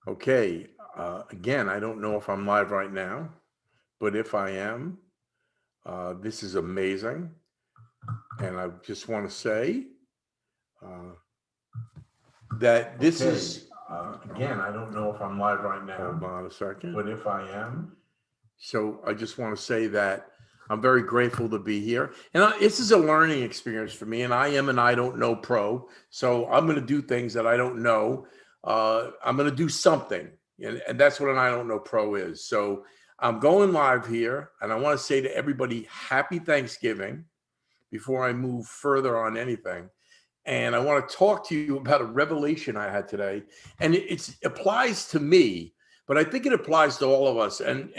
Okay. Again, I don't know if I'm live right now, but if I am, this is amazing. And I just want to say uh, that this Okay. is, Again, I don't know if I'm live right hold now, on a second. but if I am, So I just want to say that I'm very grateful to be here. And this is a learning experience for me. And I am an I don't know pro. So I'm going to do things that I don't know. I'm going to do something. And that's what an I don't know pro is. So I'm going live here. And I want to say to everybody, happy Thanksgiving before I move further on anything. And I want to talk to you about a revelation I had today. And it applies to me, but I think it applies to all of us. And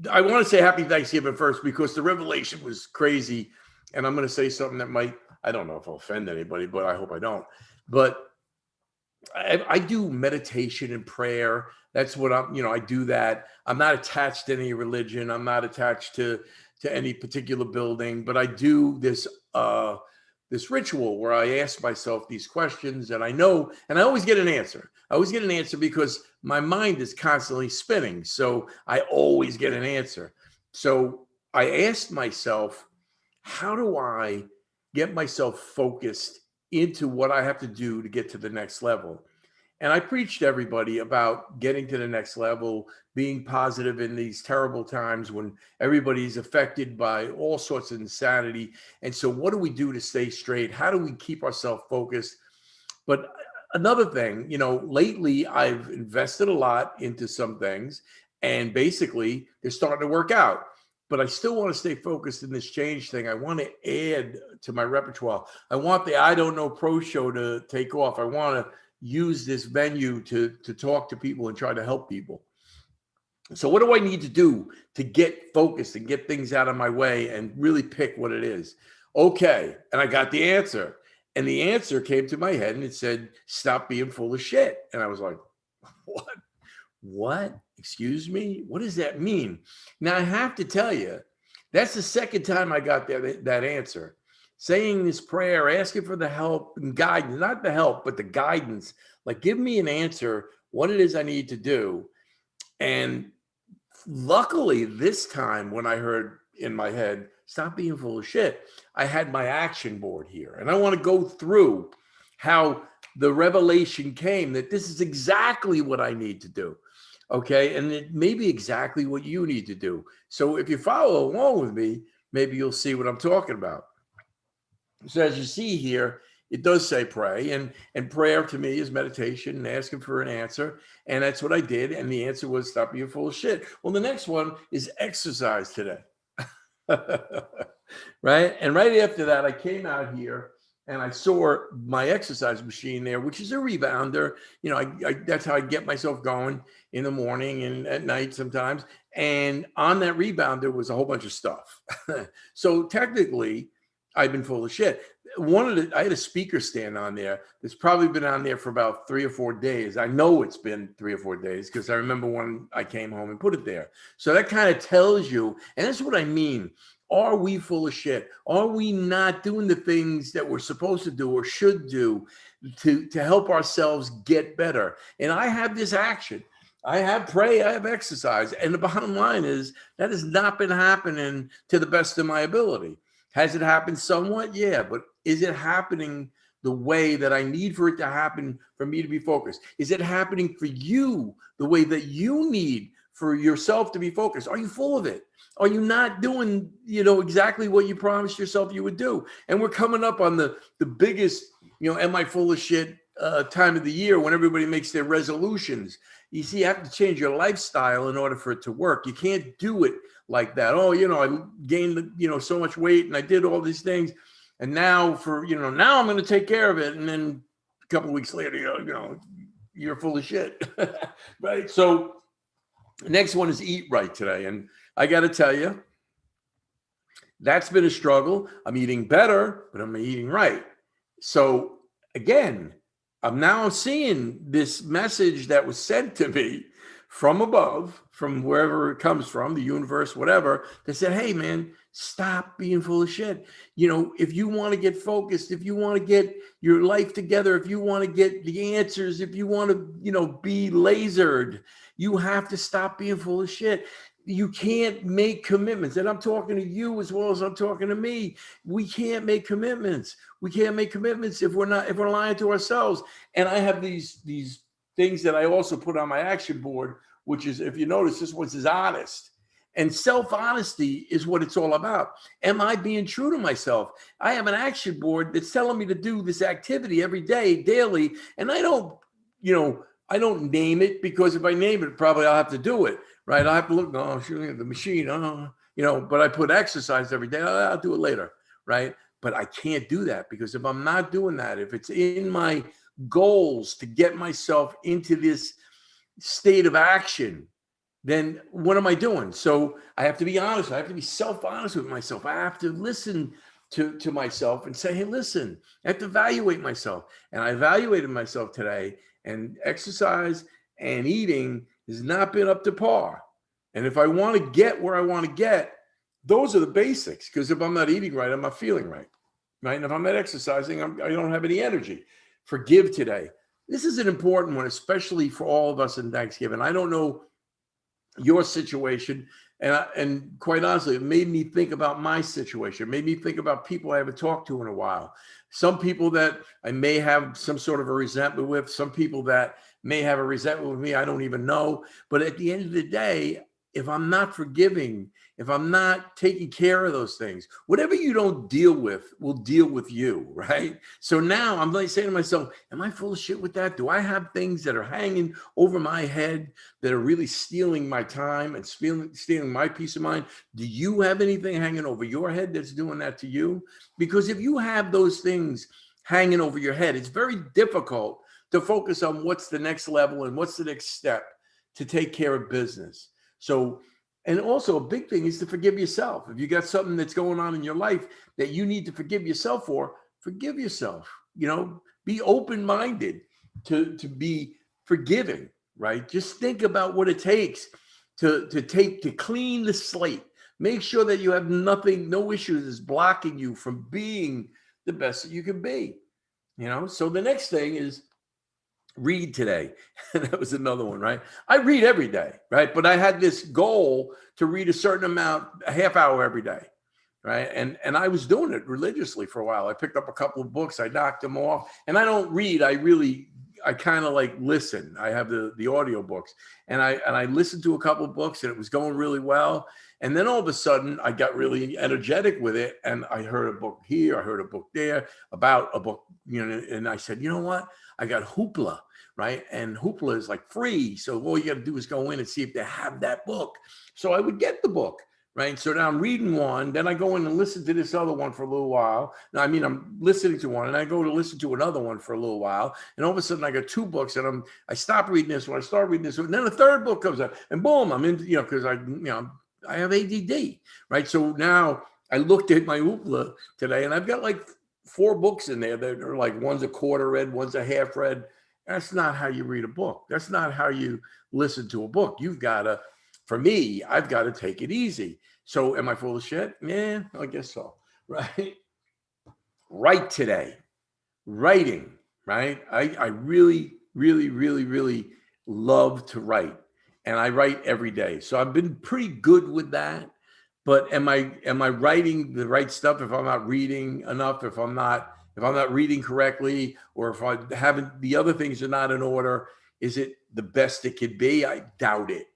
I want to say happy Thanksgiving first because the revelation was crazy. And I'm going to say something that might, I don't know if I'll offend anybody, but I hope I don't. But I do meditation and prayer. That's what I do that. I'm not attached to any religion. I'm not attached to any particular building, but I do this ritual where I ask myself these questions and I know, and I always get an answer. I always get an answer because my mind is constantly spinning. So I always get an answer. So I asked myself, how do I get myself focused into what I have to do to get to the next level? And I preach to everybody about getting to the next level, being positive in these terrible times when everybody's affected by all sorts of insanity. And so, what do we do to stay straight? How do we keep ourselves focused? But another thing, lately I've invested a lot into some things and basically they're starting to work out. But I still want to stay focused in this change thing. I want to add to my repertoire. I want the I Don't Know Pro show to take off. I want to use this venue to talk to people and try to help people. So what do I need to do to get focused and get things out of my way and really pick what it is? Okay. And I got the answer. And the answer came to my head and it said, stop being full of shit. And I was like, what? What? Excuse me? What does that mean? Now I have to tell you, that's the second time I got that answer. Saying this prayer, asking for the help and guidance, not the help, but the guidance. Like, give me an answer, what it is I need to do. And luckily, this time when I heard in my head, stop being full of shit, I had my action board here. And I want to go through how the revelation came that this is exactly what I need to do. Okay. And it may be exactly what you need to do. So if you follow along with me, maybe you'll see what I'm talking about. So as you see here, it does say pray, and prayer to me is meditation and asking for an answer. And that's what I did. And the answer was stop being full of shit. Well, the next one is exercise today. Right. And right after that, I came out here and I saw my exercise machine there, which is a rebounder. That's how I get myself going in the morning and at night sometimes. And on that rebounder was a whole bunch of stuff. So technically, I've been full of shit. I had a speaker stand on there that's probably been on there for about 3 or 4 days. I know it's been 3 or 4 days because I remember when I came home and put it there. So that kind of tells you, and that's what I mean. Are we full of shit? Are we not doing the things that we're supposed to do or should do to help ourselves get better? And I have this action. I have pray, I have exercise. And the bottom line is that has not been happening to the best of my ability. Has it happened somewhat? Yeah, but is it happening the way that I need for it to happen for me to be focused? Is it happening for you the way that you need for yourself to be focused? Are you full of it? Are you not doing, exactly what you promised yourself you would do? And we're coming up on the biggest, am I full of shit time of the year when everybody makes their resolutions. You see, you have to change your lifestyle in order for it to work. You can't do it like that. Oh, I gained, so much weight and I did all these things. And now now I'm going to take care of it. And then a couple of weeks later, you're full of shit. Right. So the next one is eat right today. And I got to tell you, that's been a struggle. I'm eating better, but I'm eating right. So again, I'm now seeing this message that was sent to me from above, from wherever it comes from, the universe, whatever, that said, hey, man, Stop being full of shit. If you want to get focused, if you want to get your life together, if you want to get the answers, if you want to, be lasered, you have to stop being full of shit. You can't make commitments. And I'm talking to you as well as I'm talking to me. We can't make commitments. We can't make commitments if we're lying to ourselves. And I have these things that I also put on my action board, which is, if you notice, this one says honest. And self-honesty is what it's all about. Am I being true to myself? I have an action board that's telling me to do this activity every day, daily. And I don't name it, because if I name it, probably I'll have to do it, right? I have to look, the machine, but I put exercise every day. I'll do it later, right? But I can't do that, because if I'm not doing that, if it's in my goals to get myself into this state of action, then what am I doing? So I have to be honest. I have to be self-honest with myself. I have to listen to myself and say, hey, listen, I have to evaluate myself. And I evaluated myself today, and exercise and eating has not been up to par. And if I want to get where I want to get, those are the basics. Because if I'm not eating right, I'm not feeling right. Right. And if I'm not exercising, I don't have any energy. Forgive today. This is an important one, especially for all of us in Thanksgiving. I don't know your situation. And quite honestly, it made me think about my situation. It made me think about people I haven't talked to in a while. Some people that I may have some sort of a resentment with, some people that may have a resentment with me, I don't even know. But at the end of the day, if I'm not forgiving, if I'm not taking care of those things, whatever you don't deal with will deal with you, right? So now I'm like saying to myself, am I full of shit with that? Do I have things that are hanging over my head that are really stealing my time and stealing my peace of mind? Do you have anything hanging over your head that's doing that to you? Because if you have those things hanging over your head, it's very difficult to focus on what's the next level and what's the next step to take care of business. So, and also a big thing is to forgive yourself. If you got something that's going on in your life that you need to forgive yourself for, forgive yourself. Be open-minded to be forgiving, right? Just think about what it takes to clean the slate. Make sure that you have no issues is blocking you from being the best that you can be. So the next thing is read today. And that was another one, right? I read every day, right? But I had this goal to read a certain amount, a half hour every day, right? And I was doing it religiously for a while. I picked up a couple of books, I knocked them off, and I don't read. I kind of like listen. I have the audio books, and I listened to a couple of books, and it was going really well. And then all of a sudden, I got really energetic with it, and I heard a book here, I heard a book there about a book, and I said, you know what? I got Hoopla, right? And Hoopla is like free. So all you got to do is go in and see if they have that book. So I would get the book, right? So now I'm reading one, then I go in and listen to this other one for a little while. Now, I'm listening to one, and I go to listen to another one for a little while. And all of a sudden I got two books, and I stop reading this one, I start reading this one, and then a third book comes out, and boom, I'm in, because I have ADD, right? So now I looked at my Hoopla today, and I've got like 4 books in there that are like, one's a quarter read, one's a half read. That's not how you read a book. That's not how you listen to a book. You've got to, for me, I've got to take it easy. So am I full of shit? Yeah, I guess so, right? Write today. Writing, right? I really, really, really, really love to write. And I write every day. So I've been pretty good with that. But am I writing the right stuff if I'm not reading enough, if I'm not reading correctly, or if I haven't, the other things are not in order? Is it the best it could be? I doubt it,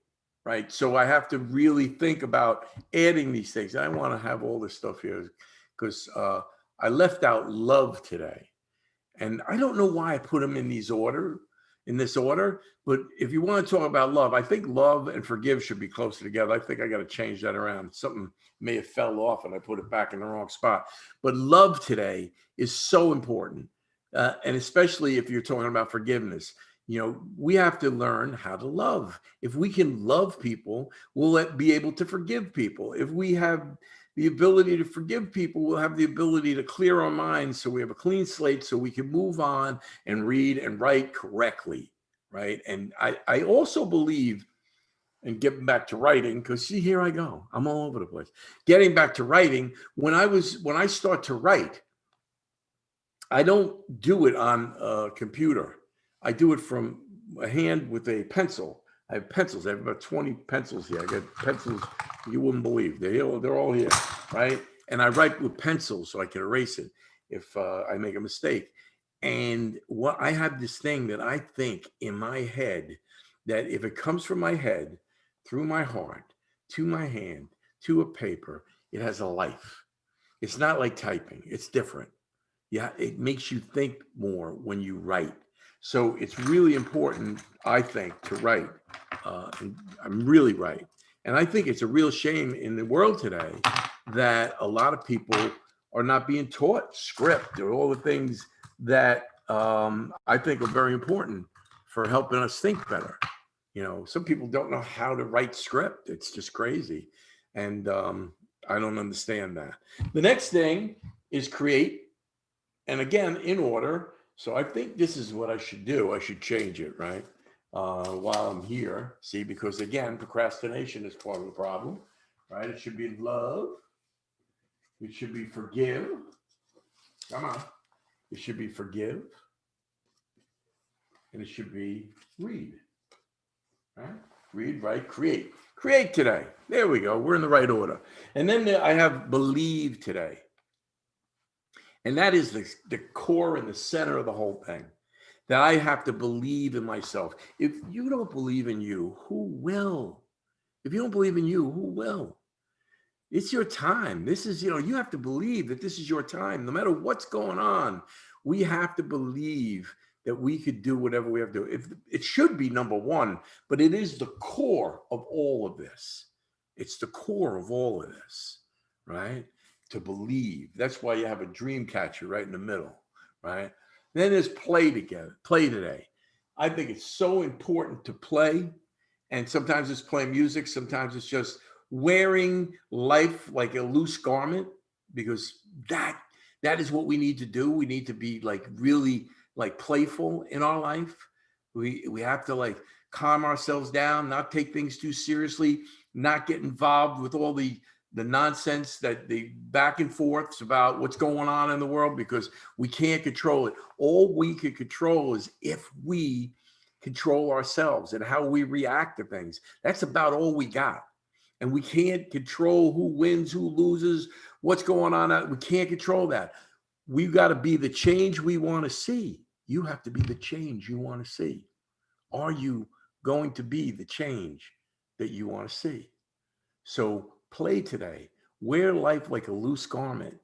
right? So I have to really think about adding these things. I want to have all this stuff here because I left out love today. And I don't know why I put them in this order, but if you want to talk about love, I think love and forgive should be closer together. I think I got to change that around. Something may have fell off and I put it back in the wrong spot. But love today is so important. And especially if you're talking about forgiveness, we have to learn how to love. If we can love people, we'll be able to forgive people. If we have the ability to forgive people, we'll have the ability to clear our minds so we have a clean slate so we can move on and read and write correctly, right? And I also believe and getting back to writing, because see, here I go. I'm all over the place. Getting back to writing, when I start to write, I don't do it on a computer. I do it from a hand with a pencil. I have pencils. I have about 20 pencils here. I got pencils you wouldn't believe. They're all here, right? And I write with pencils so I can erase it if I make a mistake. And what I have this thing that I think in my head that if it comes from my head, through my heart, to my hand, to a paper, it has a life. It's not like typing. It's different. Yeah, it makes you think more when you write. So it's really important, I think, to write. And I'm really right. And I think it's a real shame in the world today that a lot of people are not being taught script or all the things that I think are very important for helping us think better. Some people don't know how to write script. It's just crazy. And I don't understand that. The next thing is create. And again, in order. So I think this is what I should do. I should change it, right? While I'm here. See, because again, procrastination is part of the problem, right? It should be love. It should be forgive. Come on. It should be forgive. And it should be read. Right? Read, write, create. Create today. There we go. We're in the right order. And then I have believe today. And that is the core and the center of the whole thing. That I have to believe in myself. If you don't believe in you, who will? If you don't believe in you, who will? It's your time. This is, you have to believe that this is your time. No matter what's going on, we have to believe that we could do whatever we have to do. If it should be number one, but it is the core of all of this. It's the core of all of this, right? To believe. That's why you have a dream catcher right in the middle, right? Then there's play today. I think it's so important to play. And sometimes it's playing music. Sometimes it's just wearing life like a loose garment, because that is what we need to do. We need to be like really like playful in our life. We have to like calm ourselves down, not take things too seriously, not get involved with all the nonsense, that the back and forths about what's going on in the world, because we can't control it. All we can control is if we control ourselves and how we react to things. That's about all we got. And we can't control who wins, who loses, what's going on. We can't control that. We've got to be the change we want to see. You have to be the change you want to see. Are you going to be the change that you want to see? So play today. Wear life like a loose garment.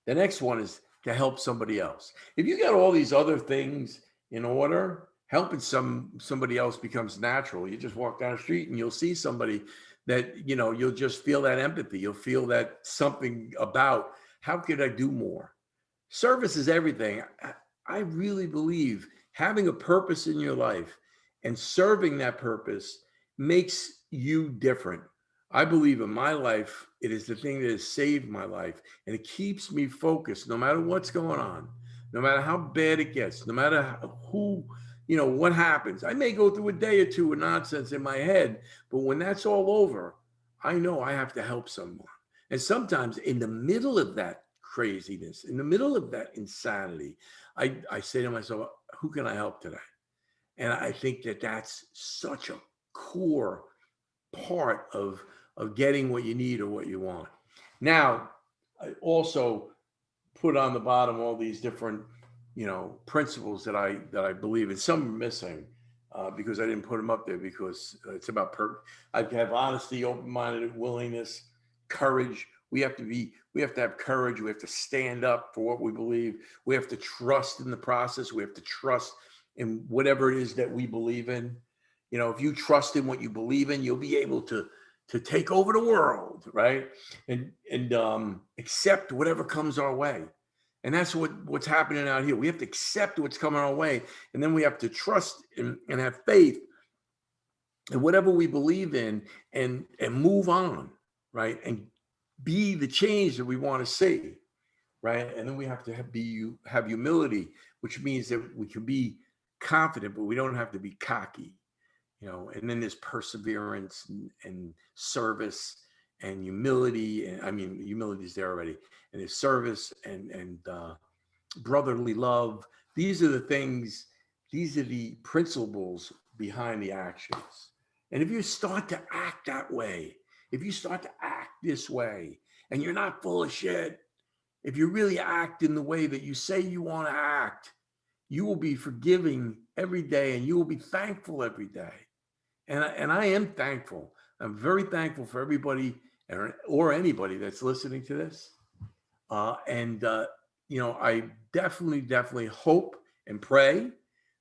The next one is to help somebody else. If you got all these other things in order, helping somebody else becomes natural. You just walk down the street and you'll see somebody that, you'll just feel that empathy. You'll feel that something about, how could I do more? Service is everything. I really believe having a purpose in your life and serving that purpose makes you different. I believe in my life, it is the thing that has saved my life, and it keeps me focused no matter what's going on, no matter how bad it gets, no matter who, what happens. I may go through a day or two of nonsense in my head, but when that's all over, I know I have to help someone. And sometimes in the middle of that craziness, in the middle of that insanity, I say to myself, who can I help today? And I think that that's such a core part of getting what you need or what you want. Now, I also put on the bottom all these different, principles that I believe in. Some are missing because I didn't put them up there, because it's about I have honesty, open-minded, willingness, courage. We have to have courage. We have to stand up for what we believe. We have to trust in the process. We have to trust in whatever it is that we believe in. If you trust in what you believe in, you'll be able to take over the world, right? And accept whatever comes our way. And that's what's happening out here. We have to accept what's coming our way, and then we have to trust and have faith in whatever we believe in, and move on, right? And be the change that we want to see, right? And then we have to have humility, which means that we can be confident, but we don't have to be cocky. and then there's perseverance and service and humility. And I mean, humility is there already. And there's service and brotherly love. These are the things, these are the principles behind the actions. And if you start to act that way, if you start to act this way, and you're not full of shit, if you really act in the way that you say you want to act, you will be forgiving every day and you will be thankful every day. And I am thankful. I'm very thankful for everybody or anybody that's listening to this. I definitely hope and pray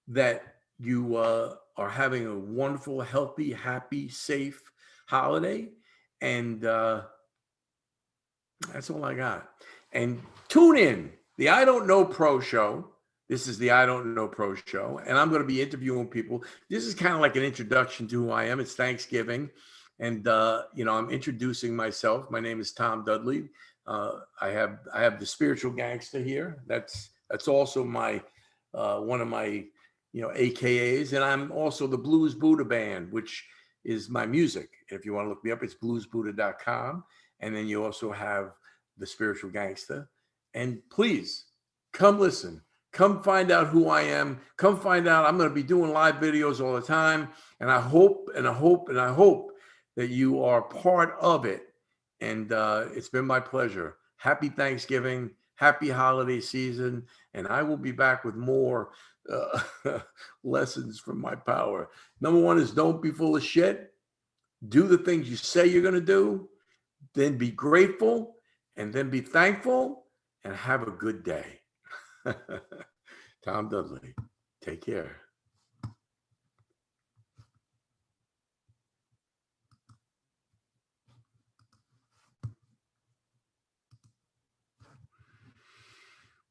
that you are having a wonderful, healthy, happy, safe holiday. And that's all I got. And tune in the I Don't Know Pro Show. This is the I Don't Know Pro Show, and I'm going to be interviewing people. This is kind of like an introduction to who I am. It's Thanksgiving, and I'm introducing myself. My name is Tom Dudley. I have the spiritual gangster here. That's also my one of my AKAs, and I'm also the Blues Buddha Band, which is my music. If you want to look me up, it's bluesbuddha.com. And then you also have the spiritual gangster. And please come listen. Come find out who I am. Come find out. I'm going to be doing live videos all the time. And I hope that you are part of it. And it's been my pleasure. Happy Thanksgiving. Happy holiday season. And I will be back with more lessons from my power. Number one is don't be full of shit. Do the things you say you're going to do. Then be grateful, and then be thankful, and have a good day. Tom Dudley, take care.